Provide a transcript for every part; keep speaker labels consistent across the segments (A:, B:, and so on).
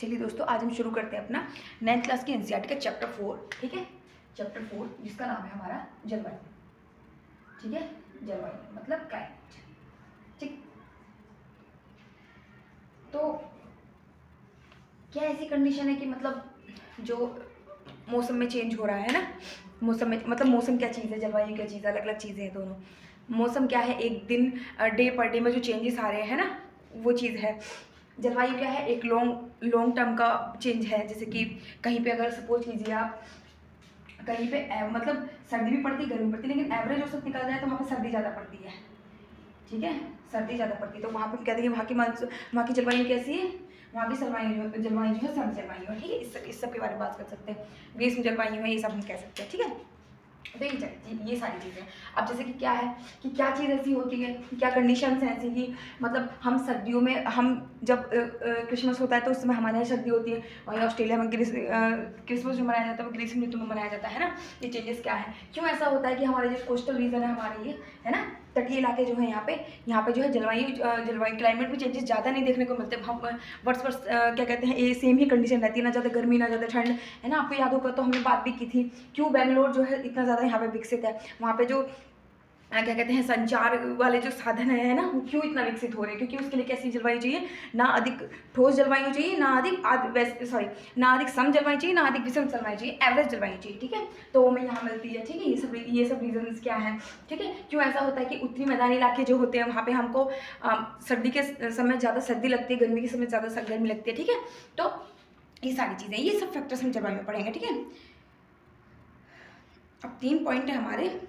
A: चलिए दोस्तों, आज हम शुरू करते हैं अपना 9th क्लास की एनसीईआरटी का चैप्टर 4। ठीक है, चैप्टर 4 जिसका नाम है हमारा जलवायु। ठीक है, जलवायु मतलब क्लाइमेट। ठीक, तो क्या ऐसी कंडीशन है कि मतलब जो मौसम में चेंज हो रहा है ना, मौसम में मतलब मौसम क्या चीज़ है, जलवायु क्या चीज़ है, अलग अलग चीज़ें हैं दोनों। मौसम क्या है, एक दिन डे पर डे में जो चेंजेस आ रहे हैं ना, वो चीज़ है। जलवायु क्या है, एक लॉन्ग टर्म का चेंज है। जैसे कि कहीं पे अगर सपोज कीजिए आप, कहीं पे मतलब सर्दी भी पड़ती गर्मी पड़ती, लेकिन एवरेज औसत निकल जाए तो वहाँ पे सर्दी ज़्यादा पड़ती है। ठीक है, सर्दी ज़्यादा पड़ती है, तो वहाँ पे कहते हैं वहाँ की जलवायु कैसी है, वहाँ की जलवायु जो है सर्द जलवायु है। ठीक है, इस सब के बारे में बात कर सकते हैं। ग्रीष्म जलवायु है, ये सब हम कह सकते हैं। ठीक है, तो ये सारी चीज़ें। अब जैसे कि क्या है कि क्या चीज़ ऐसी होती है, क्या कंडीशंस हैं ऐसी कि मतलब हम सर्दियों में, हम जब क्रिसमस होता है तो उस समय हमारे यहाँ सर्दी होती है, वहीं ऑस्ट्रेलिया में क्रिसमस जो मनाया जाता है वो ग्रीष्म ऋतु में मनाया जाता है ना। ये चेंजेस क्या है, क्यों ऐसा होता है कि हमारे जो कोस्टल रीजन है हमारे, ये है ना, तटीय इलाके जो है यहाँ पे जो है जलवायु क्लाइमेट में चेंजेस ज़्यादा नहीं देखने को मिलते। हम वर्ष क्या कहते हैं, ये सेम ही कंडीशन रहती है, ना ज़्यादा गर्मी ना ज़्यादा ठंड, है ना। आपको याद होगा तो हमने बात भी की थी, क्यों बेंगलोर जो है इतना ज़्यादा यहाँ पे विकसित है, वहाँ पे जो क्या कहते हैं संचार वाले जो साधन है ना, वो क्यों इतना विकसित हो रहे हैं, क्योंकि उसके लिए कैसी जलवायु चाहिए, ना अधिक ठोस जलवायु चाहिए, ना अधिक सम जलवायु चाहिए, ना अधिक विषम जलवायु चाहिए, एवरेज जलवायु चाहिए। ठीक है, तो वो हमें यहाँ मिलती है। ठीक है, ये सब रीजन क्या है। ठीक है, क्यों ऐसा होता है कि उत्तरी मैदानी इलाके जो होते हैं वहाँ पे हमको सर्दी के समय ज़्यादा सर्दी लगती है, गर्मी के समय ज़्यादा गर्मी लगती है। ठीक है, तो ये सारी चीज़ें, ये सब फैक्टर्स हम जलवायु में पढ़ेंगे। ठीक है, अब 3 पॉइंट है हमारे।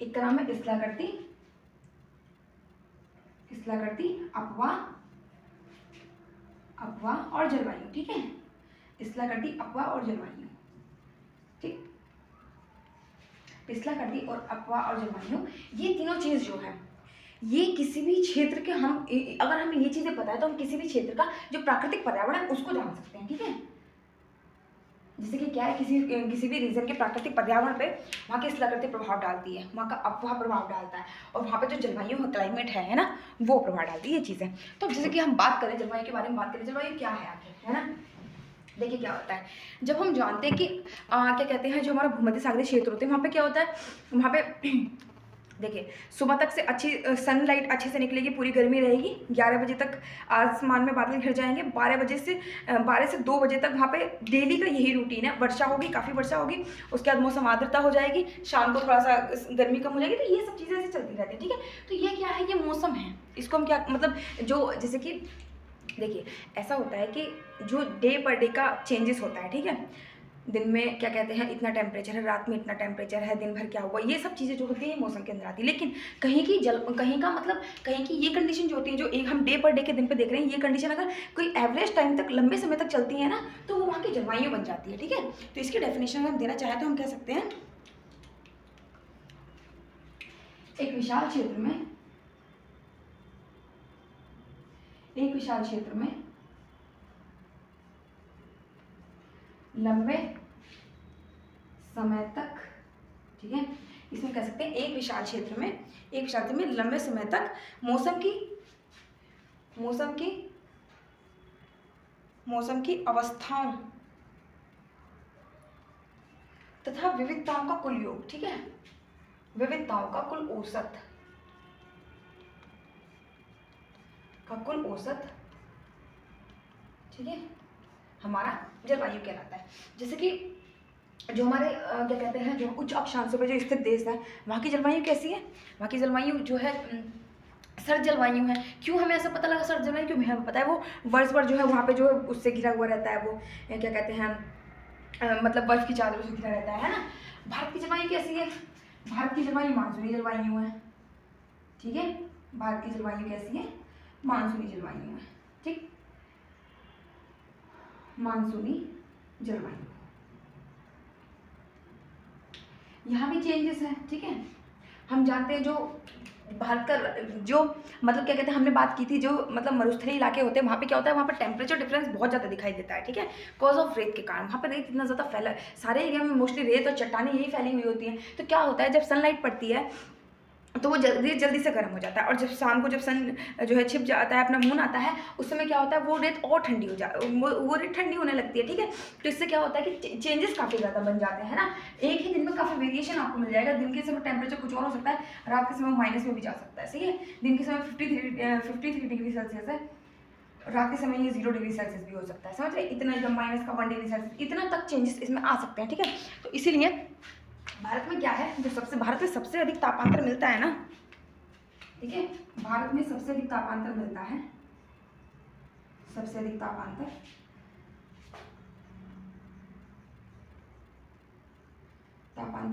A: एक का नाम है स्थलाकृति, अपवाह और जलवायु। ठीक है, स्थलाकृति, अपवाह और जलवायु। ठीक, स्थलाकृति और अपवाह और जलवायु, ये तीनों चीज जो है, ये किसी भी क्षेत्र के अगर हमें ये चीजें पता है तो हम किसी भी क्षेत्र का जो प्राकृतिक पर्यावरण है उसको जान सकते हैं। ठीक है, जैसे कि क्या है, किसी भी रीजन के प्राकृतिक पर्यावरण पे वहाँ की स्थलाकृति प्रभाव डालती है, वहाँ का अपवाह प्रभाव डालता है, और वहाँ पे जो जलवायु क्लाइमेट है ना, वो प्रभाव डालती है, ये चीज़ें। तो जैसे कि हम बात करें जलवायु के बारे में, बात करें जलवायु क्या है आखिर, है ना। देखिए क्या होता है, जब हम जानते हैं कि क्या कहते हैं, जो हमारा भूमध्य सागरीय क्षेत्र होते हैं वहाँ पे क्या होता है, वहाँ पे देखिए सुबह तक से अच्छी सनलाइट अच्छे से निकलेगी, पूरी गर्मी रहेगी। 11 बजे तक आसमान में बादल घिर जाएंगे। 12 से 2 बजे तक वहाँ पे डेली का यही रूटीन है। वर्षा होगी, काफ़ी वर्षा होगी, उसके बाद मौसम आर्द्रता हो जाएगी, शाम को थोड़ा सा गर्मी कम हो जाएगी। तो ये सब चीज़ें ऐसे चलती रहती है। ठीक है, तो ये क्या है, ये मौसम है। इसको हम क्या मतलब, जो जैसे कि देखिए ऐसा होता है कि जो डे पर डे का चेंजेस होता है, ठीक है, दिन में क्या कहते हैं इतना टेम्परेचर है, रात में इतना टेम्परेचर है, दिन भर क्या हुआ, ये सब चीज़ें जो होती है मौसम के अंदर आती है। लेकिन कहीं की ये कंडीशन जो होती है, जो एक हम डे पर डे के दिन पे देख रहे हैं, ये कंडीशन अगर कोई एवरेज टाइम तक, लंबे समय तक चलती है ना, तो वो वहाँ की जलवायु बन जाती है। ठीक है, तो इसकी डेफिनेशन हम देना चाहें तो हम कह सकते हैं, एक विशाल क्षेत्र में लंबे समय तक, ठीक है, इसमें कह सकते हैं एक विशाल क्षेत्र में लंबे समय तक मौसम की अवस्थाओं तथा विविधताओं का कुल योग। ठीक है, विविधताओं का कुल औसत, ठीक है, हमारा जलवायु कहलाता है। जैसे कि जो हमारे क्या कहते हैं, जो उच्च अक्षांशों पर जो स्थित देश है, वहाँ की जलवायु कैसी है, वहाँ की जलवायु जो है सर्द जलवायु है। क्यों हमें ऐसा पता लगा सर्द जलवायु, क्यों हमें पता है वो वर्ष भर जो है वहाँ पे जो है उससे घिरा हुआ रहता है, वो क्या कहते हैं मतलब बर्फ की चादरों से घिरा रहता है ना। भारत की जलवायु कैसी है, भारत की जलवायु मानसूनी जलवायु है। ठीक है, भारत की जलवायु कैसी है, मानसूनी जलवायु है। ठीक, मानसूनी जलवायु, यहाँ भी चेंजेस है। ठीक है, हम जानते हैं जो भारत का जो मतलब क्या कहते हैं, हमने बात की थी, जो मतलब मरुस्थलीय इलाके होते हैं वहाँ पे क्या होता है, वहाँ पर टेम्परेचर डिफरेंस बहुत ज़्यादा दिखाई देता है। ठीक है, कॉज ऑफ रेत के कारण वहाँ पर रेत इतना ज़्यादा फैला है, सारे एरिया में मोस्टली रेत और चट्टानें यही फैली हुई होती हैं। तो क्या होता है, जब सनलाइट पड़ती है तो वो जल्दी जल्दी से गर्म हो जाता है। और जब शाम को जब सन जो है छिप जाता है, अपना मून आता है, उस समय क्या होता है, वो रेत और ठंडी हो वो रेत ठंडी होने लगती है, ठीक है। तो इससे क्या होता है कि चेंजेस काफ़ी ज़्यादा बन जाते हैं ना। एक ही दिन में काफ़ी वेरिएशन आपको मिल जाएगा। दिन के समय टेम्परेचर कुछ और हो सकता है, रात के समय माइनस में भी जा सकता है, सही है। दिन के समय 53 डिग्री सेल्सियस है, रात के समय ये 0 डिग्री सेल्सियस भी हो सकता है, समझ रहे। इतना एकदम माइनस का 1 डिग्री सेल्सियस इतना तक चेंजेस इसमें आ सकते हैं, ठीक है। तो इसीलिए भारत में क्या है, जो भारत में सबसे अधिक तापांतर मिलता है ना, ठीक है, भारत में सबसे अधिक तापांतर मिलता है, सबसे अधिक तापांतर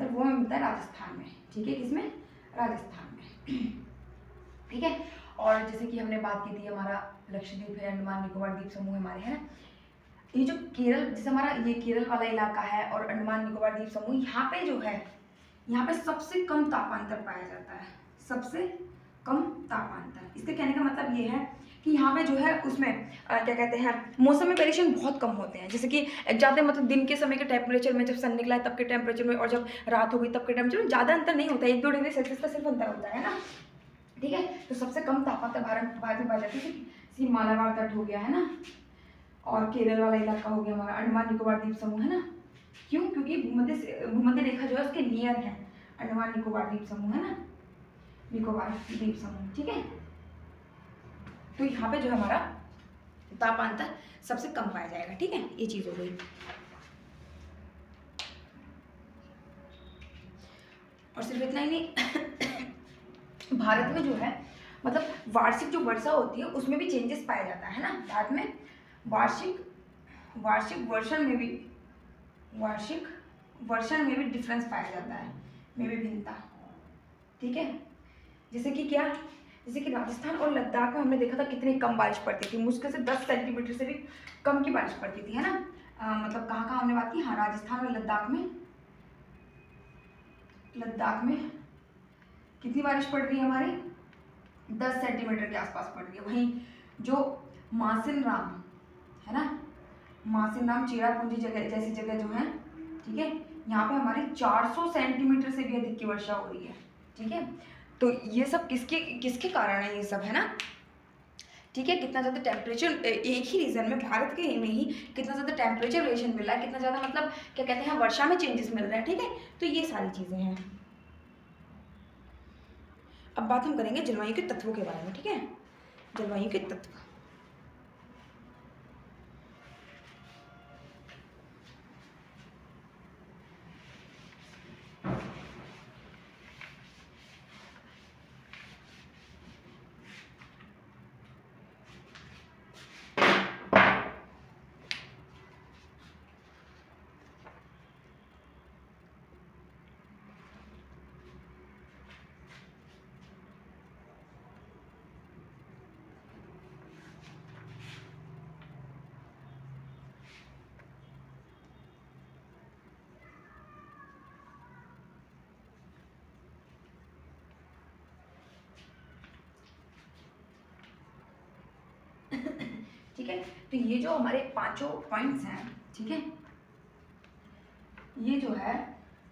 A: वो मिलता है राजस्थान में, ठीक है। किसमें? राजस्थान में, ठीक है। और जैसे कि हमने बात की थी, हमारा लक्षद्वीप है, अंडमान निकोबार द्वीप समूह हमारे, है ना। ये जो केरल, जैसे हमारा ये केरल वाला इलाका है और अंडमान निकोबार द्वीप समूह, यहाँ पे जो है, यहाँ पे सबसे कम तापांतर पाया जाता है, सबसे कम तापांतर। इसके कहने का मतलब ये है कि यहाँ पे जो है उसमें क्या कहते हैं, मौसम में वेरिएशन बहुत कम होते हैं। जैसे कि ज़्यादा मतलब दिन के समय के टेम्परेचर में, जब सन निकला है तब के टेम्परेचर में, और जब रात हो गई तब के टेम्परेचर में ज़्यादा अंतर नहीं होता है, 1-2 डिग्री सेल्सियस का सिर्फ अंतर होता है ना, ठीक है। तो सबसे कम तापमान भारत में पाई जाती है, जैसे मालाबार तट हो गया, है ना, और केरल वाला इलाका हो गया हमारा, अंडमान निकोबार द्वीप समूह, है ना। क्यों? क्योंकि भूमध्य रेखा जो है उसके नियर है अंडमान निकोबार द्वीप समूह, है ना, निकोबार द्वीप समूह, ठीक है। तो यहाँ पे जो हमारा तापांतर सबसे कम पाया जाएगा, ठीक है। ये चीज़ हो गई। और सिर्फ इतना ही नहीं भारत में जो है मतलब वार्षिक जो वर्षा होती है उसमें भी चेंजेस पाया जाता है ना। भारत में वार्षिक वर्षण में भी डिफरेंस पाया जाता है, में भी भिन्नता, ठीक है। जैसे कि क्या, जैसे कि राजस्थान और लद्दाख में हमने देखा था कितनी कम बारिश पड़ती थी, मुश्किल से 10 सेंटीमीटर से भी कम की बारिश पड़ती थी, है ना। मतलब कहाँ कहाँ हमने बात की, हाँ, राजस्थान और लद्दाख में कितनी बारिश पड़ रही है हमारी, 10 सेंटीमीटर के आसपास पड़ रही है। वहीं जो मासिन राम है ना, मासिन राम चेरापूंजी जगह जैसी जगह जो है, ठीक है, यहाँ पे हमारी 400 सेंटीमीटर से भी अधिक की वर्षा हो रही है, ठीक है। तो ये सब किसके कारण है, ये सब, है ना, ठीक है। कितना ज़्यादा टेम्परेचर, एक ही रीजन में, भारत के में ही कितना ज़्यादा टेम्परेचर वेरिएशन मिल रहा है, कितना ज़्यादा मतलब क्या कहते हैं वर्षा में चेंजेस मिल रहे हैं, ठीक है। तो ये सारी चीज़ें हैं। अब बात हम करेंगे जलवायु के तत्वों के बारे में, ठीक है। जलवायु के तत्व, ठीक है। तो ये जो हमारे 5 पॉइंट्स हैं, ठीक है, ये जो है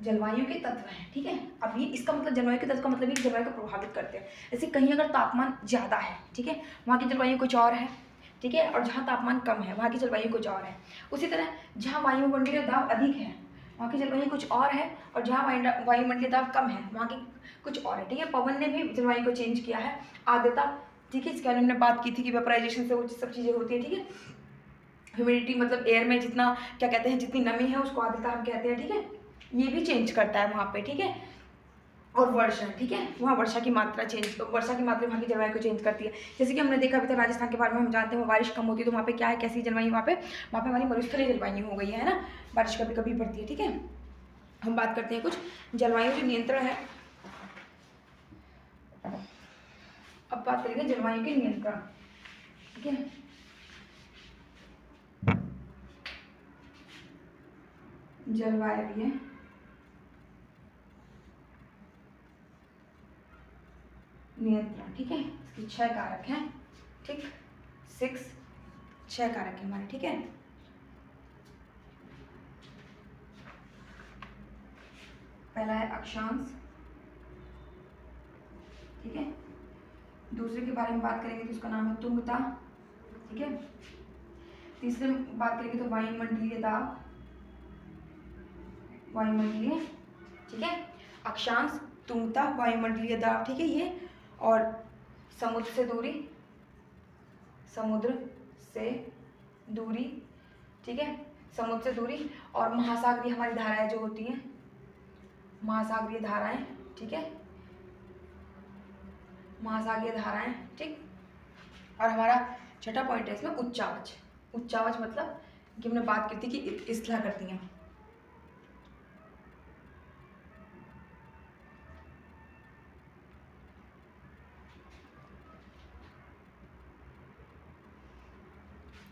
A: जलवायु के तत्व हैं, ठीक है। अब ये इसका मतलब जलवायु के तत्व का मतलब ये जलवायु को प्रभावित करते हैं। जैसे कहीं अगर तापमान ज़्यादा है, ठीक है, वहाँ की जलवायु कुछ और है, ठीक है, और जहाँ तापमान कम है वहाँ की जलवायु कुछ और है। उसी तरह जहाँ वायुमंडलीय दाब अधिक है वहाँ की जलवायु कुछ और है, और जहाँ वायुमंडलीय दाब कम है वहाँ की कुछ और है, ठीक है। पवन ने भी जलवायु को चेंज किया है, आर्द्रता, ठीक है, इसके बारे में हमने बात की थी कि वेपराइजेशन से वो सब चीज़ें होती है, ठीक है। ह्यूमिडिटी मतलब एयर में जितना क्या कहते हैं, जितनी नमी है उसको आर्द्रता हम कहते हैं, ठीक है। ये भी चेंज करता है वहाँ पे, ठीक है। और वर्षा, ठीक है, वहाँ वर्षा की मात्रा वहाँ की जलवायु को चेंज करती है। जैसे कि हमने देखा अभी तक राजस्थान के बारे में, हम जानते हैं बारिश कम होती है, तो वहाँ पे क्या है, कैसी जलवायु, वहाँ पे हमारी मरुस्थलीय जलवायु हो गई है ना, बारिश कभी कभी पड़ती है, ठीक है। हम बात करते हैं कुछ जलवायु जो नियंत्रण है। अब बात करेंगे जलवायु के नियंत्रण, ठीक है। जलवायु नियंत्रण, ठीक है, इसके 6 कारक हैं, ठीक, 6 कारक हैं हमारे, ठीक है। पहला है अक्षांश, ठीक है। दूसरे के बारे में बात करेंगे तो उसका नाम है तुंगता, ठीक है। तीसरे में बात करेंगे तो वायुमंडलीय दाब, वायुमंडलीय, ठीक है। अक्षांश, तुंगता, वायुमंडलीय दाब, ठीक है ये। और समुद्र से दूरी, समुद्र से दूरी, ठीक है, समुद्र से दूरी। और महासागरीय हमारी धाराएं जो होती हैं, महासागरीय धाराएं, ठीक है, महासागरीय धाराएं, ठीक। और हमारा छठा पॉइंट है इसमें उच्चावच। उच्चावच मतलब कि हमने बात की थी कि इसला करती हैं।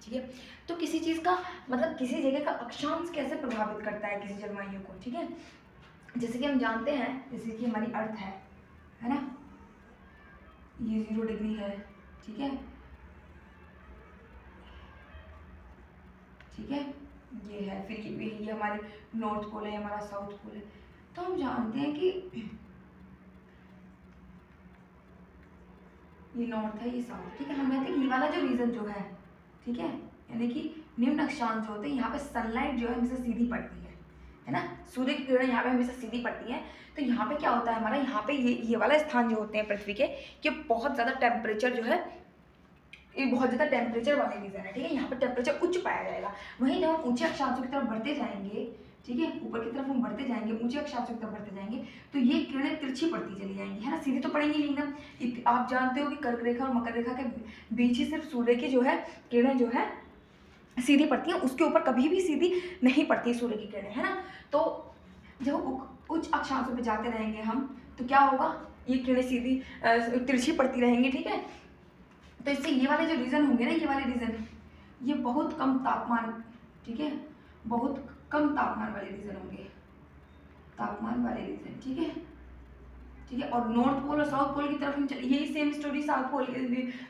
A: ठीक है। तो किसी चीज़ का मतलब किसी जगह का अक्षांश कैसे प्रभावित करता है किसी जलवायु को, ठीक है। जैसे कि हम जानते हैं, जैसे कि हमारी अर्थ है ना, ये 0 डिग्री है, ठीक है, ठीक है, ये है। फिर ये हमारे नॉर्थ पोल है, हमारा साउथ पोल है। तो हम जानते हैं कि ये नॉर्थ है, ये साउथ, ठीक है। हम कहते हैं कि ये वाला जो रीजन जो है, ठीक है, यानी कि निम्न अक्षांश जो होते हैं, यहाँ पे सनलाइट जो है हमेशा सीधी पड़ती है ना, सूर्य की किरणें यहाँ पे हमेशा सीधी पड़ती हैं। तो यहाँ पे क्या होता है हमारा, यहाँ पे ये वाला स्थान जो होते हैं पृथ्वी के, कि बहुत ज़्यादा टेम्परेचर जो है, ये बहुत ज़्यादा टेम्परेचर वाले रीजन है, ठीक है। यहाँ पे टेम्परेचर उच्च पाया जाएगा। वहीं जब हम ऊंचे अक्षांशों की तरफ बढ़ते जाएंगे, ठीक है, ऊपर की तरफ हम बढ़ते जाएंगे, ऊंचे अक्षांशों की तरफ बढ़ते जाएंगे, तो ये किरणें तिरछी पड़ती चली जाएंगी, है ना, सीधी तो पड़ेंगी नहीं एकदम। आप जानते हो कि कर्क रेखा और मकर रेखा के बीच ही सिर्फ सूर्य की जो है किरणें जो है सीधी पड़ती हैं, उसके ऊपर कभी भी सीधी नहीं पड़ती सूर्य की किरणें, है ना। तो जब उच्च अक्षांशों पे जाते रहेंगे हम, तो क्या होगा, ये किरणें सीधी तिरछी पड़ती रहेंगी, ठीक है। तो इससे ये वाले जो रीजन होंगे ना, ये वाले रीजन, ये बहुत कम तापमान, ठीक है, बहुत कम तापमान वाले रीजन होंगे, तापमान वाले रीजन, ठीक है, ठीक है। और नॉर्थ पोल और साउथ पोल की तरफ हम चले, यही सेम स्टोरी साउथ पोल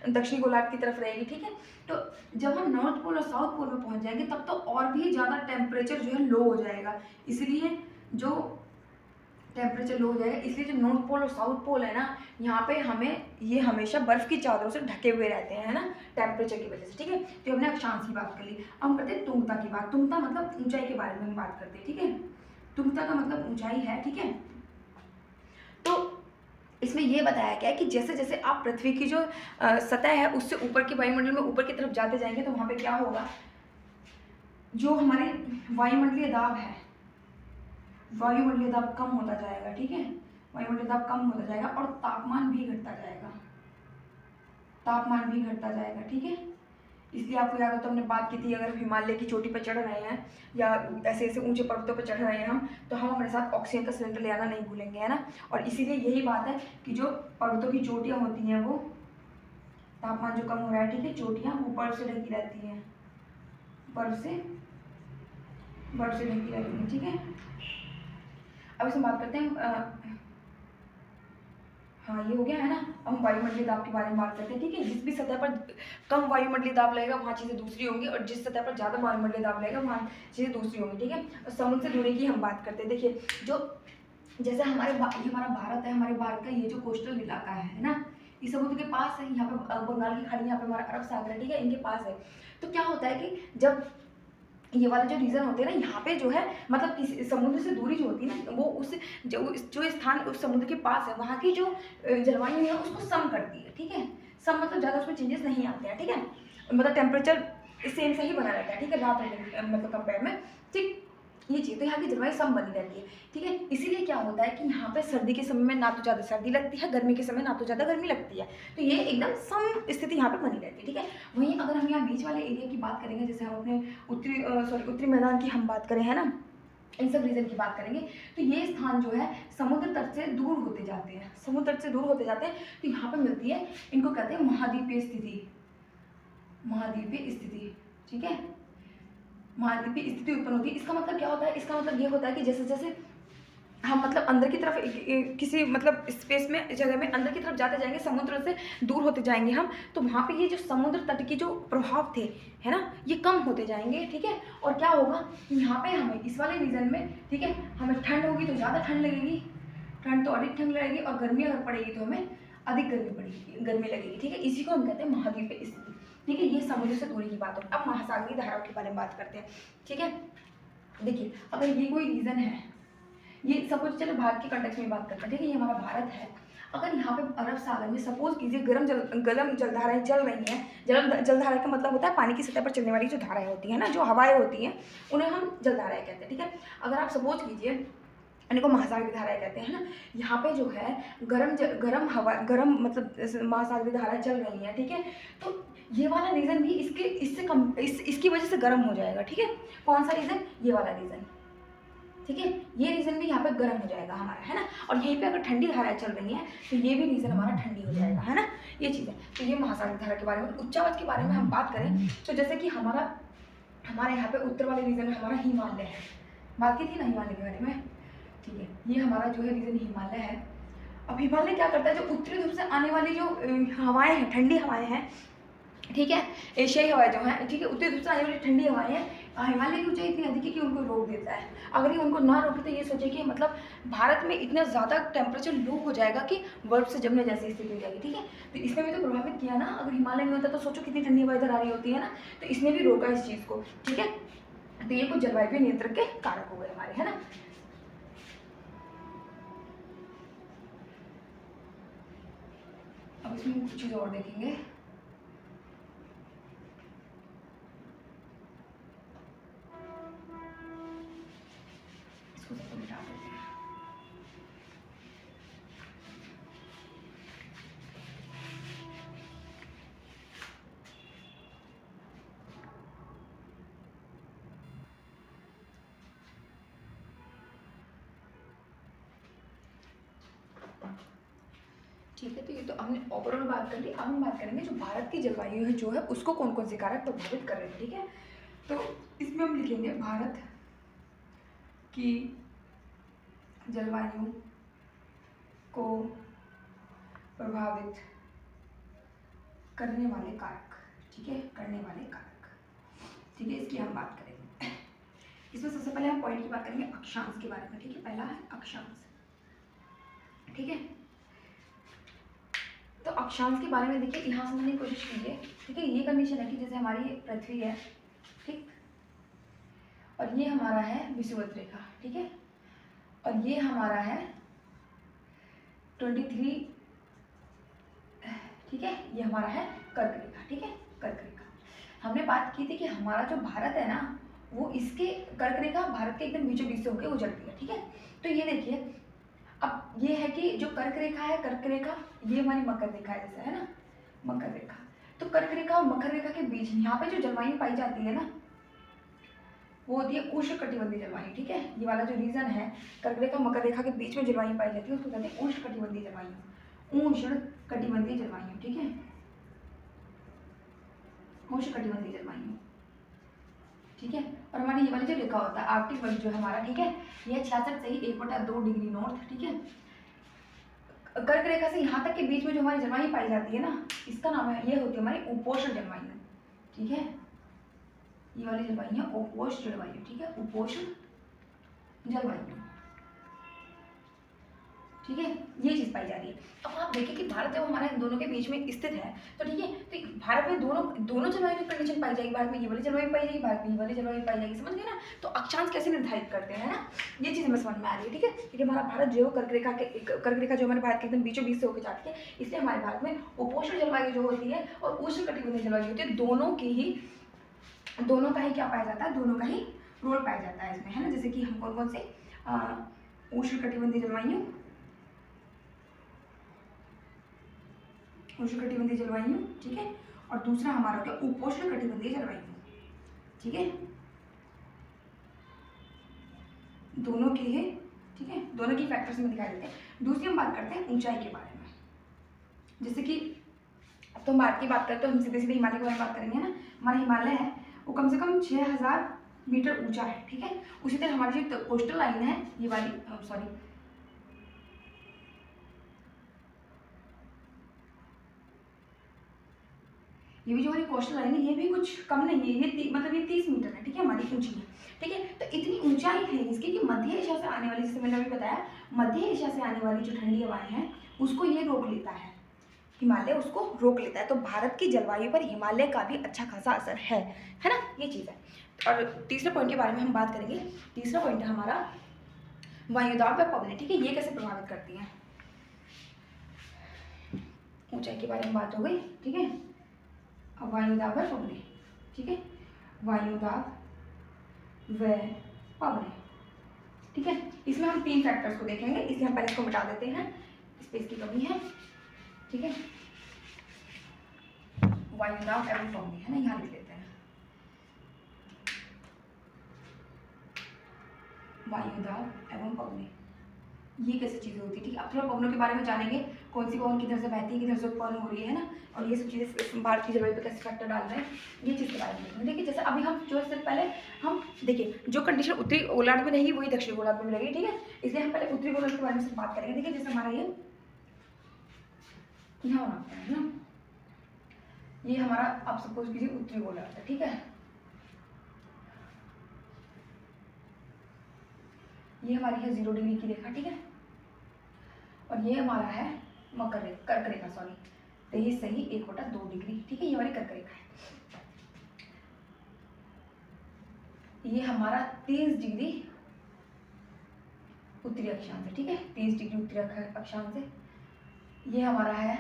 A: दक्षिणी गोलार्ध की तरफ रहेगी, ठीक है। तो जब हम नॉर्थ पोल और साउथ पोल में पहुंच जाएंगे, तब तो और भी ज़्यादा टेम्परेचर जो है लो हो जाएगा। इसलिए जो टेम्परेचर लो हो जाएगा, इसलिए जो नॉर्थ पोल और साउथ पोल है ना, यहाँ पे हमें ये हमेशा बर्फ की चादरों से ढके हुए रहते हैं, है ना, टेम्परेचर की वजह से, ठीक है। तो हमने अक्षांश की बात कर ली। अब हम करते हैं तुंगता की बात। तुंगता मतलब ऊंचाई के बारे में हम बात करते हैं, ठीक है। तुंगता का मतलब ऊंचाई है, ठीक है। तो इसमें यह बताया गया है कि जैसे जैसे आप पृथ्वी की जो सतह है उससे ऊपर के वायुमंडल में ऊपर की तरफ जाते जाएंगे, तो वहाँ पे क्या होगा, जो हमारे वायुमंडलीय दाब है, वायुमंडलीय दाब कम होता जाएगा, ठीक है, वायुमंडलीय दाब कम होता जाएगा और तापमान भी घटता जाएगा, तापमान भी घटता जाएगा, ठीक है। इसलिए आपको याद हो तो हमने बात की थी, अगर हिमालय की चोटी पर चढ़ रहे हैं या ऐसे ऐसे ऊंचे पर्वतों पर चढ़ रहे हैं हम, तो हम अपने साथ ऑक्सीजन का सिलेंडर ले आना नहीं भूलेंगे, है ना। और इसीलिए यही बात है कि जो पर्वतों की चोटियाँ होती हैं, वो तापमान जो कम हो रहा है, ठीक है, चोटियाँ वो बर्फ से ढकी रहती हैं, बर्फ से ढकी रहती हैं, ठीक है। अब इसमें बात करते हैं, हाँ ये हो गया है ना। अब हम वायुमंडलीय दाब के बारे में बात करते हैं, ठीक है। जिस भी सतह पर कम वायुमंडलीय दाब लगेगा वहाँ चीज़ें दूसरी होंगी, और जिस सतह पर ज़्यादा वायुमंडलीय दाब लगेगा वहाँ चीज़ें दूसरी होंगी, ठीक है। और समुद्र से दूरी की हम बात करते हैं। देखिए, जो जैसे ये हमारा भारत है, हमारे भारत का ये जो कोस्टल इलाका है ना, ये समुद्र के पास है, यहाँ पे बंगाल की खाड़ी, यहाँ पे हमारा अरब सागर है, ठीक है, इनके पास है। तो क्या होता है कि जब ये वाला जो रीजन होते हैं ना, यहाँ पे जो है मतलब किसी समुद्र से दूरी जो होती है ना, वो उस जो स्थान उस समुद्र के पास है, वहाँ की जो जलवायु है उसको सम करती है, ठीक है। सम मतलब ज़्यादा उसमें चेंजेस नहीं आते हैं, ठीक है, मतलब टेम्परेचर सेम से ही बना रहता है, ठीक है, रात में मतलब कंपेयर में, ठीक, ये चीज़। तो यहाँ की जलवायु सम बनी रहती है, ठीक है। इसीलिए क्या होता है कि यहाँ पे सर्दी के समय में ना तो ज़्यादा सर्दी लगती है, गर्मी के समय ना तो ज़्यादा गर्मी लगती है, तो ये एकदम सम स्थिति यहाँ पे बनी रहती है, ठीक है। वहीं अगर हम यहाँ बीच वाले एरिया की बात करेंगे, जैसे हम अपने उत्तरी मैदान की हम बात करें, है ना, इन सब रीजन की बात करेंगे, तो ये स्थान जो है समुद्र तट से दूर होते जाते हैं, समुद्र तट से दूर होते जाते हैं। तो यहाँ पे मिलती है, इनको कहते हैं महाद्वीपीय स्थिति, महाद्वीपीय स्थिति, ठीक है, महाद्वीपीय स्थिति उत्पन्न होती है। इसका मतलब क्या होता है, इसका मतलब ये होता है कि जैसे जैसे हम मतलब अंदर की तरफ किसी मतलब स्पेस में जगह में अंदर की तरफ जाते जाएंगे, समुद्र से दूर होते जाएंगे हम, तो वहाँ पे ये जो समुद्र तट के जो प्रभाव थे, है ना, ये कम होते जाएंगे, ठीक है। और क्या होगा, यहाँ पे हमें इस वाले रीजन में, ठीक है, हमें ठंड होगी तो ज़्यादा ठंड लगेगी, ठंड तो अधिक ठंड लगेगी, और गर्मी अगर पड़ेगी तो हमें अधिक गर्मी लगेगी, ठीक है। इसी को हम कहते हैं महाद्वीपीय स्थिति, ठीक है। ये समुद्र से दूरी की बात होगी। अब महासागरीय धाराओं के बारे में बात करते हैं, ठीक है। देखिए अगर ये कोई रीजन है, ये सपोज, चलो भारत के कंटेक्स्ट में बात करते हैं, ठीक है। ये हमारा भारत है। अगर यहाँ पे अरब सागर में सपोज कीजिए गर्म जलधाराएं चल रही हैं, जलधारा का मतलब होता है पानी की सतह पर चलने वाली जो धाराएं होती हैं ना, जो हवाएं होती हैं, उन्हें हम जलधाराएं कहते हैं, ठीक है। अगर आप सपोज कीजिए, इनको महासागरीय धाराएं कहते हैं ना, यहाँ पे जो है गर्म मतलब महासागरीय धाराएं चल रही हैं, ठीक है। तो ये वाला रीजन भी इसकी वजह से गर्म हो जाएगा, ठीक है। कौन सा रीजन? ये वाला रीजन, ठीक है। ये रीजन भी यहाँ पे गर्म हो जाएगा हमारा, है ना। और यहीं पे अगर ठंडी धाराएं चल रही हैं तो ये भी रीजन हमारा ठंडी हो जाएगा, है ना। ये चीज़ है। तो ये महासागरीय धारा के बारे में। उच्चावच के बारे में हम बात करें तो जैसे कि हमारे यहाँ पे उत्तर वाले रीजन में हमारा हिमालय है, बात की थी ना हिमालय के बारे में, ठीक है। ये हमारा जो है रीजन हिमालय है। अब हिमालय क्या करता है, जो उत्तरी ध्रुव से आने वाली जो हवाएं हैं, ठंडी हवाएं हैं, ठीक है, एशियाई हवाएं जो हैं, ठीक है, उत्तरी ध्रुव से आने वाली ठंडी हवाएं हैं, हिमालय की ऊंचाई इतनी अधिक है कि उनको रोक देता है। अगर ये उनको ना रोके तो ये सोचे कि मतलब भारत में इतना ज़्यादा टेम्परेचर लो हो जाएगा कि बर्फ से जमने जैसी स्थिति हो जाएगी, ठीक है। तो इसने भी तो प्रभावित किया ना। अगर हिमालय में होता तो सोचो कितनी ठंडी हवा इधर आ रही होती है ना। तो इसने भी रोका इस चीज़ को, ठीक है। तो ये कुछ जलवायु नियंत्रण के कारक हो गए हमारे, है ना। अब इसमें कुछ चीज़ और देखेंगे। इसको सबको मिटा देते हैं। ठीक है, तो ये तो हमने ओवरऑल बात कर ली। अब हम बात करेंगे जो भारत की जलवायु है जो है उसको कौन कौन से कारक प्रभावित कर रहे हैं, ठीक है। तो इसमें हम लिखेंगे भारत की जलवायु को प्रभावित करने वाले कारक, ठीक है, करने वाले कारक, ठीक है। इसकी हम बात करेंगे। इसमें सबसे पहले हम पॉइंट की बात करेंगे अक्षांश के बारे में, ठीक है। पहला है अक्षांश, ठीक है। तो अक्षांश के बारे में देखिए, यहाँ समझने की कोशिश कीजिए, ठीक है। ये कंडीशन है कि जैसे हमारी पृथ्वी है, ठीक, और ये हमारा है विषुवत रेखा, ठीक है, और ये हमारा है 23, ठीक है, ये हमारा है कर्क रेखा, ठीक है, कर्क रेखा। हमने बात की थी कि हमारा जो भारत है ना, वो इसके कर्क रेखा भारत के एकदम बीचों बीच से होकर गुजरती है, ठीक है। तो ये देखिए, अब ये है कि जो कर्क रेखा है, कर्क रेखा ये हमारी मकर रेखा है, जैसे है ना मकर रेखा। तो कर्क रेखा और मकर रेखा के बीच यहाँ पे जो जलवायु पाई जाती है ना, वो होती है उष्णकटिबंधीय जलवायु, ठीक है। ये वाला जो रीजन है कर्क रेखा मकर रेखा के बीच में जलवायु पाई जाती है उसको कहते हैं उष्णकटिबंधीय जलवायु, उष्णकटिबंधीय जलवायु, ठीक है, उष्णकटिबंधीय जलवायु, ठीक है। और हमारी ये वाली जो रेखा होता है आर्कटिक वर्ग जो है हमारा, ठीक है, ये 66 से ही 1/2 डिग्री नॉर्थ, ठीक है। कर्क रेखा से यहाँ तक के बीच में जो हमारी जलवायु पाई जाती है ना, इसका नाम है, ये होती है हमारी उपोष्ण जलवायु, ठीक है। ये वाली जलवायु है उपोष्ण जलवायु, ठीक है, उपोष्ण जलवायु, ठीक है, ये चीज पाई जा रही है। अब आप देखिए कि भारत जब हमारा इन दोनों के बीच में स्थित है, तो ठीक है, तो भारत में दोनों जलवायु की कंडीशन पाई जाएगी। भारत में ये वाली जलवायु पाई जाएगी, भारत में ये वाली जलवायु पाई जाएगी, समझ गए ना। तो अक्षांश कैसे निर्धारित करते हैं ना, ये चीज़ हमें समझ में आ रही है, ठीक है। क्योंकि हमारा भारत जो कर्क रेखा जो हमारे भारत के एकदम बीचों बीच से होकर जाती है, इसलिए हमारे भारत में उपोष्ण जलवायु जो होती है और उष्णकटिबंधीय जलवायु होती है, दोनों का ही क्या पाया जाता है, दोनों का ही रोल पाया जाता है इसमें, है ना। जैसे कि हम कौन कौन से उष्णकटिबंधीय जलवायु, उष्णकटिबंधीय जलवायु, ठीक है, और दूसरा हमारा क्या उपोष्णकटिबंधीय जलवायु, ठीक है, दोनों के लिए, ठीक है, दोनों की फैक्टर्स में दिखाई देते हैं। दूसरी हम बात करते हैं ऊंचाई के बारे में। जैसे कि अब तो हम भारत की बात करते हैं, तो हम सीधे सीधे हिमालय के बारे में बात करेंगे ना। हमारा हिमालय है वो कम से कम 6000 मीटर ऊंचा है, ठीक है। उसी तरह हमारी जो कोस्टल लाइन है ये वाली, सॉरी ये भी जो हमारी कोस्टल लाइन है ये भी कुछ कम नहीं है, ये मतलब ये 30 मीटर है, ठीक है, हमारी ऊंची है, ठीक है। तो इतनी ऊंचाई है इसकी कि मध्य एशिया से आने वाली, जैसे मैंने अभी बताया, मध्य एशिया से आने वाली जो ठंडी हवाएं हैं उसको ये रोक लेता है, हिमालय उसको रोक लेता है। तो भारत की जलवायु पर हिमालय का भी अच्छा खासा असर है ना, ये चीज़ है। और तीसरे पॉइंट के बारे में हम बात करेंगे। तीसरा पॉइंट है हमारा वायुदाब व पवनें, ठीक है, ये कैसे प्रभावित करती हैं। ऊंचाई के बारे में बात हो गई, ठीक है। अब वायुदाब व पवनें, ठीक है, वायुदाब व पवनें, ठीक है। इसमें हम 3 फैक्टर्स को देखेंगे, इसलिए हम पहले इसको मिटा देते हैं, स्पेस की कमी है, ठीक है। वायुदाब एवं पवनें है ना, यहाँ लिख लेते हैं वायुदाब एवं पवनें, ये कैसे चीज़ें होती है, ठीक है। अब थोड़ा पवनों के बारे में जानेंगे, कौन सी पवन किधर से बहती है, किधर से उत्पन्न हो रही है ना, और ये सब चीज़ें भारत की जलवायु पर कैसे फैक्टर डाल रहे हैं, ये चीज़ के बारे में देखेंगे। देखिए जैसे अभी हम जो सिर्फ पहले हम देखिए जो कंडीशन उत्तरी गोलार्ध में रहेगी वही दक्षिणी गोलार्ध में मिलेगी, ठीक है। इसलिए हम पहले उत्तरी गोलार्ध के बारे में सिर्फ बात करेंगे। देखिए जैसे हमारा ये यहाँ होना है ना, ये हमारा आप सपोज कीजिए उत्तरी गोलार्ध है, ठीक है। ये हमारी है 0 डिग्री की रेखा, ठीक है। और ये हमारा है कर्क रेखा, सॉरी 23 सही 1/2 डिग्री, ठीक है, ये हमारी कर्क रेखा है। ये हमारा 30 डिग्री उत्तरी अक्षांश है, ठीक है, 30 डिग्री उत्तरी अक्षांश है। ये हमारा है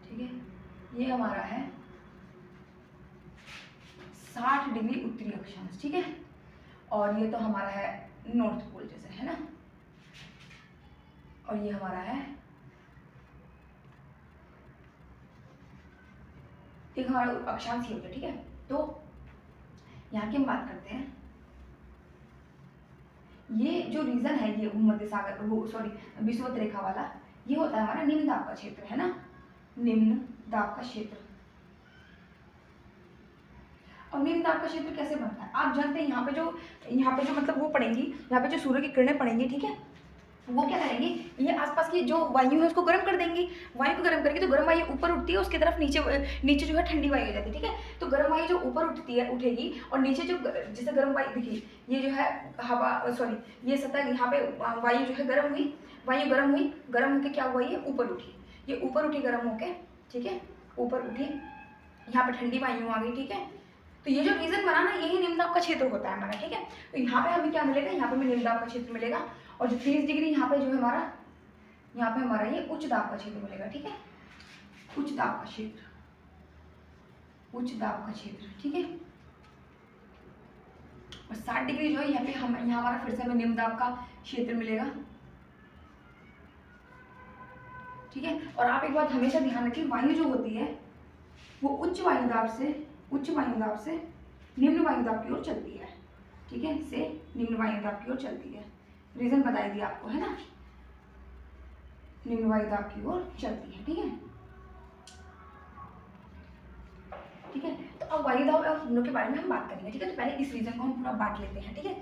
A: ठीक है, ये हमारा है 60 डिग्री उत्तरी अक्षांश, ठीक है। और ये तो हमारा है नॉर्थ पोल जैसे, है ना। और ये हमारा है एक हमारा अक्षांश ही होता है, ठीक है। तो यहाँ की हम बात करते हैं, ये जो रीजन है ये भूमध्य सागर वो सॉरी विषुवत रेखा वाला, ये होता है हमारा निम्न दाब का क्षेत्र, है ना, निम्न दाब का क्षेत्र। और निम्न दाब का क्षेत्र कैसे बनता है आप जानते हैं, यहाँ पे जो मतलब वो पड़ेंगी, यहाँ पे जो सूर्य की किरणें पड़ेंगी, ठीक है, वो क्या करेंगी, ये आसपास की जो वायु है उसको गर्म कर देंगी। वायु को गर्म करके तो गर्म वायु ऊपर उठती है, उसकी तरफ नीचे जो है ठंडी वायु हो जाती है, ठीक है। तो गर्म वायु जो ऊपर उठेगी और नीचे जो जैसे गर्म वायु देखिए, ये जो है हवा सॉरी ये सतह यहाँ पे वायु जो है गर्म हुई, वायु गर्म हुई, गर्म होकर क्या हुआ, ये ऊपर उठी, ये ऊपर उठी गर्म होके, ठीक है, ऊपर उठी, यहाँ पे ठंडी वायु आ गई, ठीक है। तो ये जो रीजन बना ना, यही निम्न दाब का क्षेत्र होता है हमारा, ठीक है। तो यहाँ पे हमें क्या मिलेगा, यहाँ पे हमें निम्न दाब का क्षेत्र मिलेगा। और जो 30 डिग्री यहाँ पे जो है हमारा, यहाँ पे हमारा ये उच्च दाब का क्षेत्र मिलेगा, ठीक है, उच्च दाब का क्षेत्र, उच्च दाब का क्षेत्र, ठीक है। और 60 डिग्री जो है यहाँ पे यहाँ हमारा फिर से हमें निम्न दाब का क्षेत्र मिलेगा, ठीक है। और आप एक बात हमेशा ध्यान रखिए, वायु जो होती है वो उच्च वायुदाब से निम्न वायुदाब की ओर चलती है, ठीक है, से निम्न वायुदाब की ओर चलती है। रीजन बताई दिया आपको, है ना, निम्न वायुदाब की ओर चलती है, ठीक है, ठीक है। तो अब वायुदाब और पवनों के बारे में हम बात करेंगे, ठीक है। तो पहले इस रीजन को हम पूरा बांट लेते हैं, ठीक है।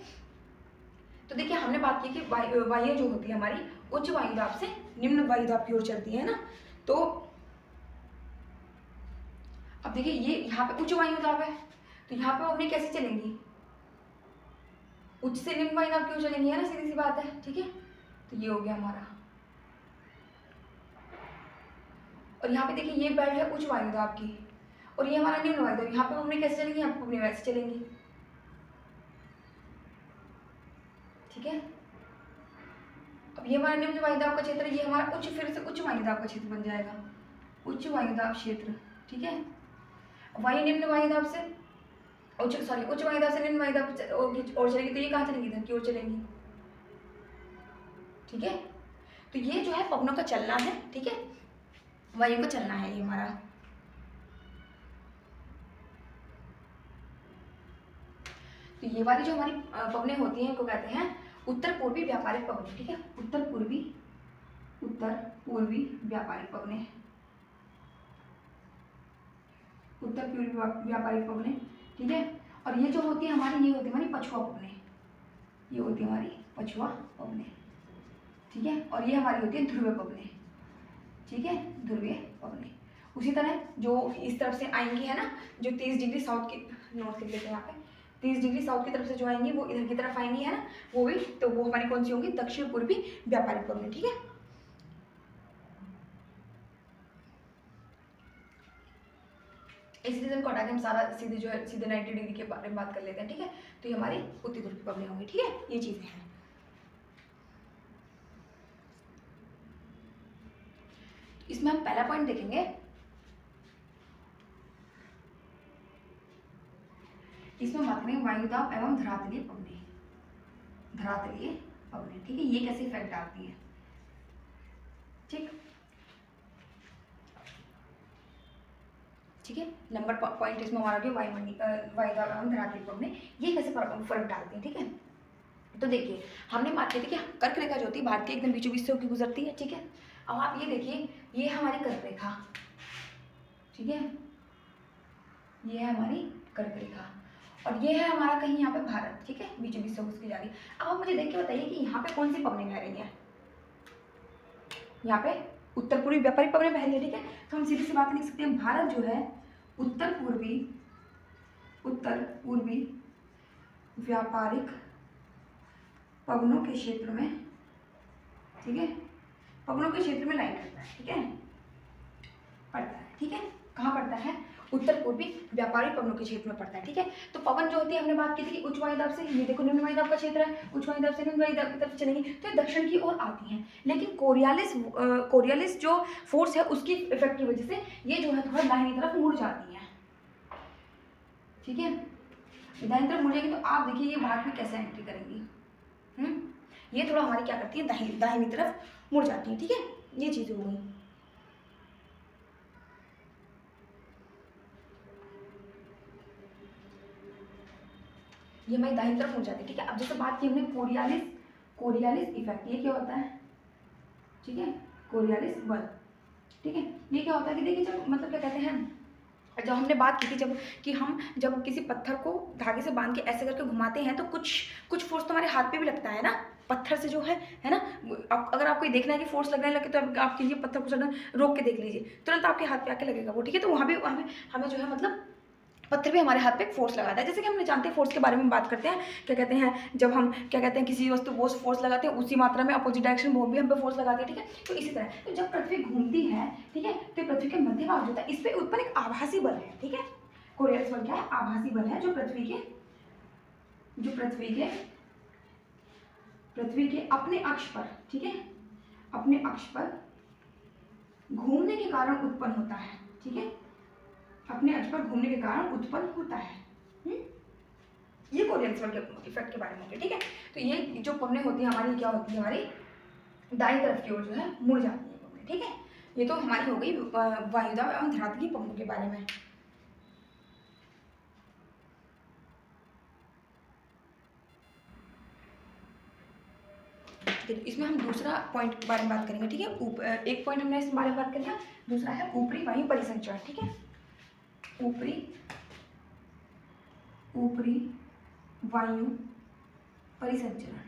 A: तो देखिए हमने बात की कि वायु जो होती है हमारी उच्च वायुदाब से निम्न वायुदाब की ओर चलती है ना। तो अब देखिए ये यहाँ पे उच्च वायुदाब है, तो यहाँ पे पवनें कैसे चलेंगी, उच्च से निम्न वायुदाब की ओर चलेंगी, है ना, सीधी सी बात है, ठीक है। तो ये हो गया हमारा। और यहाँ पे देखिए ये बेल्ट है उच्च वायुदाब की, और ये हमारा निम्न वायुदाब, यहाँ पे पवनें कैसे चलेंगी, यहाँ पे पवनें वैसे चलेंगी, ठीक है। अब ये हमारा निम्न वायुदाब का क्षेत्र, ये हमारा फिर से उच्च वायुदाब का क्षेत्र बन जाएगा, उच्च वायुदाब क्षेत्र, ठीक है। वायु निम्न वायुदाब से उच्च वायुदाब से निम्न वायुदाब और चलेगी, तो ये कहाँ चलेंगी, इधर की ओर चलेंगी, ठीक है। तो ये जो है पवनों का चलना है, ठीक है, वायु का चलना है ये हमारा। तो ये वाली जो हमारी पवनें होती हैं इनको कहते हैं उत्तर पूर्वी व्यापारिक पवनें, ठीक है, उत्तर पूर्वी व्यापारिक पवनें, उत्तर पूर्वी व्यापारिक पवनें, ठीक है। और ये जो होती है हमारी, ये होती है हमारी पछुआ पवनें, ये होती है हमारी पछुआ पवनें, ठीक है। और ये हमारी होती है ध्रुवीय पवनें, ठीक है, ध्रुवीय पवनें। उसी तरह जो इस तरफ से आएंगी, है ना, जो 30 डिग्री साउथ की नॉर्थ के लेते हैं यहाँ पे, 30 डिग्री साउथ की तरफ से जो आएंगी वो इधर की तरफ आएंगी, है ना, वो भी, तो वो हमारी कौन सी होंगी, दक्षिण पूर्वी व्यापारिक पवनें। ठीक है, इस रीजन को हटा के हम सारा सीधे जो है सीधे 90 डिग्री के बारे में बात कर लेते हैं। ठीक है, तो ये हमारी उत्तरी ध्रुव की पवनें होंगी। ठीक है, ये चीजें हैं। इसमें हम पहला पॉइंट देखेंगे, इसमें बात करेंगे वायुदाब एवं धरातलीय पवनें। धरातलीय पवनें, ठीक है, ये कैसे इफेक्ट डालती है। ठीक ठीक है, नंबर पॉइंट इसमें हमारा भी वायुदाब एवं धरातलीय पवनें ये कैसे फर्क डालती है। ठीक है, तो देखिए हमने बात की थी कि कर्क रेखा जो होती है भारत के एकदम बीचों बीच से होकर गुजरती है। ठीक है, अब आप ये देखिए, ये हमारी कर्क रेखा, ठीक है, ये है हमारी कर्क रेखा, और ये है हमारा कहीं यहाँ पे भारत। ठीक है, बीचों बीच से उसकी जा रही है। अब आप मुझे देख के बताइए कि यहाँ पे कौन सी पवनें बह रही हैं। यहाँ पे उत्तर पूर्वी व्यापारिक पवनें बह रही है। ठीक है, तो हम सीधी सी बात लिख सकते हैं, भारत जो है उत्तर पूर्वी व्यापारिक पवनों के क्षेत्र में, ठीक है, पवनों के क्षेत्र में लाइन करता है। ठीक है, पड़ता है। ठीक है, कहाँ पड़ता है, उत्तर पूर्वी व्यापारिक पवनों के क्षेत्र में पड़ता है। ठीक है, तो पवन जो होती है हमने बात की थी कि उच्च वायुदाब से, ये देखो निम्न वायुदाब का क्षेत्र है, उच्च वायुदाब से निम्न वायुदाब की तरफ चलेंगी तो ये दक्षिण की ओर आती हैं। लेकिन कोरियालिस जो फोर्स है उसकी इफेक्ट की वजह से ये जो है थोड़ा दाहिनी तरफ मुड़ जाती है। ठीक है, दाहिनी तरफ मुड़ जाएगी तो आप देखिए ये भारत में कैसे एंट्री करेंगी। ये थोड़ा हमारी क्या करती है, दाहिनी तरफ मुड़ जाती है। ठीक है, ये चीज़ हो गई। ये हमारी दाहिनी तरफ मुड़ जाती है। ठीक है, अब जैसे बात की हमने कोरियालिस इफेक्ट, ये क्या होता है, ठीक है, कोरियालिस बल। ठीक है, ये क्या होता है कि देखिए जब मतलब क्या कहते हैं, जब हमने बात की थी जब किसी पत्थर को धागे से बांध के ऐसे करके घुमाते हैं तो कुछ फोर्स तो हमारे हाथ पे भी लगता है ना, पत्थर से जो है ना। अगर आपको देखना है कि फोर्स लगने लगे तो आप कीजिए, पत्थर को सडन रोक के देख लीजिए, तुरंत आपके हाथ पे आके लगेगा वो। ठीक है, तो वहाँ भी हमें जो है मतलब पत्थर भी हमारे हाथ पे फोर्स लगाता है। जैसे कि हमने जानते हैं फोर्स के बारे में बात करते हैं, क्या कहते हैं, जब हम क्या कहते हैं किसी वस्तु को फोर्स लगाते हैं उसी मात्रा में अपोजिट डायरेक्शन वो भी हम पे फोर्स लगाती है। ठीक है, तो इसी तरह तो जब पृथ्वी घूमती है, ठीक है, तो पृथ्वी के मध्य भाग जो होता है इस पर उत्पन्न एक आभासी बल है। ठीक है, कोरियालिस बल क्या है, आभासी बल है जो पृथ्वी के अपने अक्ष पर, ठीक है, अपने अक्ष पर घूमने के कारण उत्पन्न होता है। ठीक है, अपने अक्ष पर घूमने के कारण उत्पन्न होता है। ये कोरियालिस बल के इफेक्ट के बारे में है। ठीक है, तो ये जो पवनें होती है हमारी क्या होती है, हमारी दाईं तरफ की ओर जो है मुड़ जाती है पवनें। ठीक है, ये तो हमारी हो गई वायुदाब एवं धरातलीय पवनों के बारे में। इसमें हम दूसरा पॉइंट के बारे में बात करेंगे। ठीक है, एक पॉइंट हमने इस बारे में बात कर लिया, दूसरा है ऊपरी वायु परिसंचरण। ठीक है, ऊपरी वायु परिसंचरण।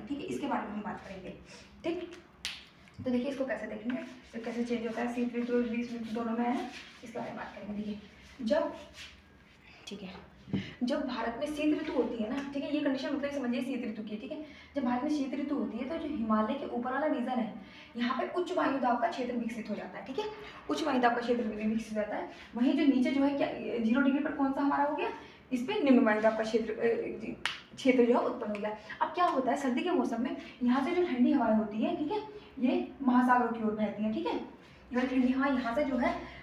A: ठीक है, इसके बारे में हम बात करेंगे। ठीक, तो देखिए इसको कैसे देखेंगे, तो कैसे चेंज होता है, शीत ऋतु और ग्रीष्म ऋतु दोनों में है, इसके बारे में बात करेंगे। देखिए जब, ठीक है, जब भारत में शीत ऋतु होती है ना, ठीक है, ये कंडीशन मतलब समझिए शीत ऋतु की। ठीक है, जब भारत में शीत ऋतु होती है तो जो हिमालय के ऊपर वाला रीजन है यहाँ पे उच्च वायुदाब का क्षेत्र विकसित हो जाता है। ठीक है, उच्च वायुदाब का क्षेत्र विकसित हो जाता है। वहीं जो नीचे जो है क्या 0 डिग्री पर कौन सा हमारा हो गया, इस पर निम्न वायुदाब का क्षेत्र जो है उत्पन्न हो गया। अब क्या होता है, सर्दी के मौसम में यहाँ से जो ठंडी हवाएं होती है, ठीक है, ये महासागरों की ओर बहती हैं। ठीक है, ये ठंडी हवा यहाँ से जो है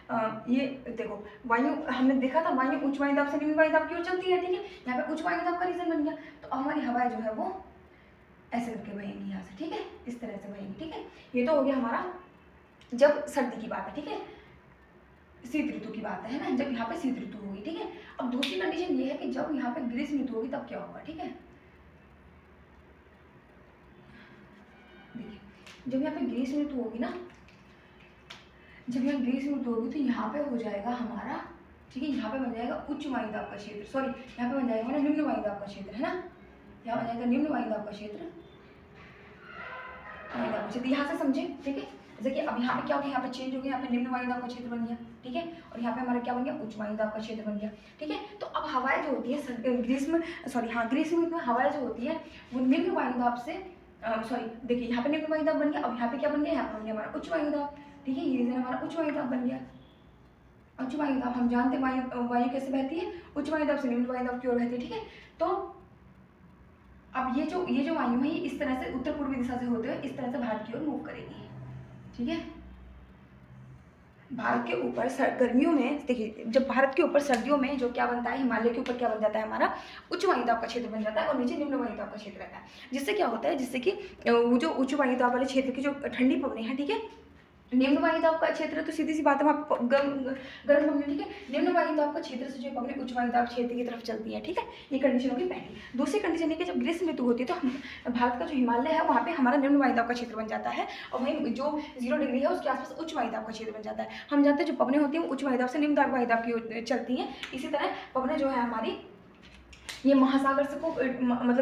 A: ये देखो वायु, हमने देखा था वायु उच्च वायुदाब से निम्न वायुदाब की ओर चलती है। ठीक है, यहाँ पे उच्च वायुदाब का रीजन बन गया, तो हमारी हवाएं जो है वो ऐसे करके बहेंगी यहाँ से। ठीक है, इस तरह से बहेंगी। ठीक है, ये तो हो गया हमारा जब सर्दी की बात है। ठीक है, शीत ऋतु की बात है ना, जब यहाँ पे शीत ऋतु होगी। ठीक है, अब दूसरी कंडीशन ये है कि जब यहाँ पे ग्रीष्म ऋतु होगी तब क्या होगा। ठीक है, देखिए जब यहाँ पे ग्रीष्म ऋतु होगी ना, जब यहाँ ग्रीष्म ऋतु होगी तो यहाँ पे हो जाएगा हमारा, ठीक है, यहाँ पे बन जाएगा उच्च वायुदाब का क्षेत्र, सॉरी यहाँ पे बन जाएगा हमारा निम्न वायुदाब का क्षेत्र, है ना, यहाँ बन जाएगा निम्न वायुदाब का क्षेत्र, यहाँ से समझे। ठीक है, जैसे कि अब यहाँ पे क्या हो गया, यहाँ पे चेंज हो गया, यहाँ पे निम्न वायुदाब का क्षेत्र बन गया, ठीक है, और यहाँ पे हमारा क्या बन गया, उच्च वायुदाब का क्षेत्र बन गया, ठीक है। तो अब हवाएं जो होती है ग्रीष्म ऋतु में हवाएं जो होती है वो निम्न वायुदाब से देखिए यहाँ पे निम्न वायुदाब बन गया, अब यहाँ पे क्या बन गया, यहाँ पे बन गया हमारा उच्च वायुदाब, ठीक है, ये हमारा उच्च वायुदाब बन गया। उच्च वायुदाब हम जानते हैं वायु कैसे बहती है, उच्च वायुदाब से निम्न वायुदाब की ओर बहती है, ठीक है। तो अब ये जो वायु है ये इस तरह से उत्तर पूर्वी दिशा से होते हुए इस तरह से भारत की ओर मूव करेगी, ठीक है। भारत के ऊपर गर्मियों में देखिए, जब भारत के ऊपर सर्दियों में जो क्या बनता है, हिमालय के ऊपर क्या बन जाता है, हमारा उच्च वायुदाब का क्षेत्र बन जाता है और नीचे निम्न वायुदाब का क्षेत्र रहता है। जिससे क्या होता है, जिससे कि वो जो उच्च वायुदाब वाले क्षेत्र की जो ठंडी पवनें हैं, ठीक है, निम्न वायुदाब का क्षेत्र तो सीधी सी बात है गर्म पवनें, ठीक है, निम्न वायुदाब का क्षेत्र से जो पवनें उच्च वायुदाब क्षेत्र की तरफ चलती है, ठीक है। ये कंडीशन होगी पहली। दूसरी कंडीशन है कि जब ग्रीष्म ऋतु होती है तो हम भारत का जो हिमालय है वहाँ पे हमारा निम्न वायुदाब का क्षेत्र बन जाता है और वहीं जो 0 डिग्री है उसके आसपास उच्च वायुदाब का क्षेत्र बन जाता है। हम जानते हैं जो पवनें होती हैं वो उच्च वायुदाब से निम्न वायुदाब की ओर चलती हैं। इसी तरह पवनें जो है हमारी ये महासागर से को मतलब